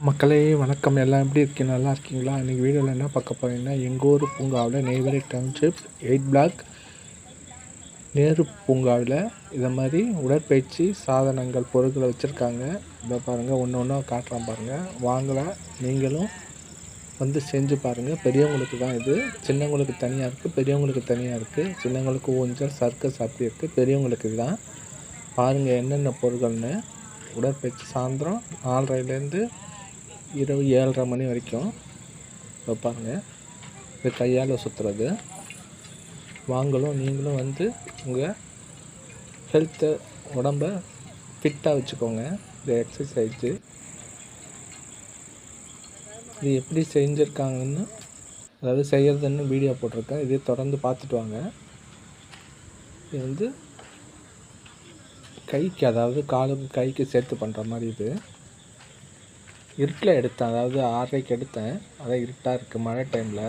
மக்களே வணக்கம். எல்லாம் எப்படி இருக்கீங்க? நல்லா இருக்கீங்களா? இன்றைக்கி வீடியோவில் என்ன பார்க்க போகிறீங்கன்னா, எங்கள் ஊர் பூங்காவில் நெய்வேலி டவுன்ஷிப் 8 பிளாக் நேரு பூங்காவில் இதை மாதிரி உடற்பயிற்சி சாதனங்கள் பொருட்களை வச்சுருக்காங்க. இதை பாருங்கள், ஒன்று ஒன்றா காட்டுறோம் பாருங்கள். வாங்கலை, நீங்களும் வந்து செஞ்சு பாருங்கள். பெரியவங்களுக்கு தான் இது. சின்னவங்களுக்கு தனியாக இருக்குது, பெரியவங்களுக்கு தனியாக இருக்குது. சின்னவங்களுக்கு ஊஞ்சல், சர்க்கஸ் அப்படி இருக்குது. பெரியவங்களுக்கு இதுதான். பாருங்கள் என்னென்ன பொருட்கள்னு. உடற்பயிற்சி சாயந்தரம் 4:30லேருந்து இரவு 7:30 மணி வரைக்கும் வைப்பாங்க. இது கையால் சுற்றுறது. வாங்கலும் நீங்களும் வந்து உங்கள் ஹெல்த்தை, உடம்பை ஃபிட்டாக வச்சுக்கோங்க. இது எக்ஸசைஸு. இது எப்படி செஞ்சுருக்காங்கன்னு, அதாவது செய்கிறதுன்னு வீடியோ போட்டிருக்கேன். இதே தொடர்ந்து பார்த்துட்டு வாங்க. இது வந்து கைக்கு, அதாவது காலுக்கு கைக்கு சேர்த்து பண்ணுற மாதிரி. இது இருட்டில் எடுத்தேன், அதாவது 6:30க்கு எடுத்தேன். அதான் இருட்டாக இருக்குது மழை டைமில்.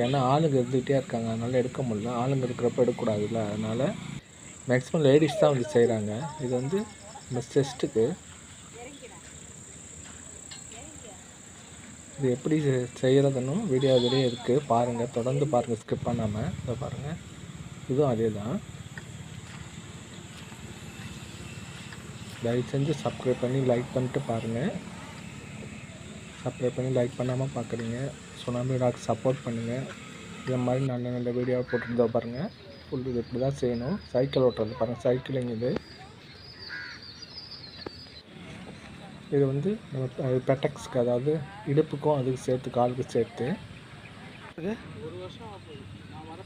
ஏன்னா ஆளுங்க இருந்துகிட்டே இருக்காங்க, அதனால் எடுக்க முடியல. ஆளுங்க இருக்கிறப்ப எடுக்கக்கூடாதுல்ல, அதனால் மேக்ஸிமம் லேடிஸ் தான் வந்து செய்கிறாங்க. இது வந்து நம்ம செஸ்ட்டுக்கு. இது எப்படி செய்கிறதுன்னு வீடியோ அதிலே இருக்குது, பாருங்கள். தொடர்ந்து பாருங்கள், ஸ்கிப் பண்ணாமல். இதை பாருங்கள், இதுவும் அதே தான். தயவு செஞ்சு சப்ஸ்கிரைப் பண்ணி லைக் பண்ணிட்டு பாருங்கள். சப்ஸ்கிரைப் பண்ணி லைக் பண்ணாமல் பார்க்குறீங்க. சுனாமி டாக் சப்போர்ட் பண்ணுங்கள். இதை மாதிரி நல்ல நல்ல வீடியோவை போட்டுருந்தா பாருங்கள். ஃபுல் இது இப்படி தான் செய்யணும். சைக்கிள் ஓட்டுறது பாருங்கள், சைக்கிளிங். இது வந்து நம்ம பெட்டக்ஸ்க்கு, அதாவது இடுப்புக்கும் அதுக்கு சேர்த்து, காலுக்கு சேர்த்து.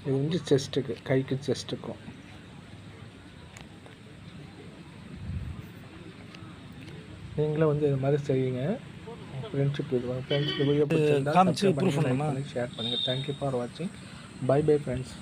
இது வந்து செஸ்ட்டுக்கு, கைக்கு செஸ்ட்டுக்கும். நீங்களும் வந்து இது மாதிரி செய்யுங்க. ஃப்ரெண்ட்ஷிப் வீடியோ பிடிச்சிருந்தா ஷேர் பண்ணுங்கள். தேங்க்யூ ஃபார் வாட்சிங். Bye bye friends.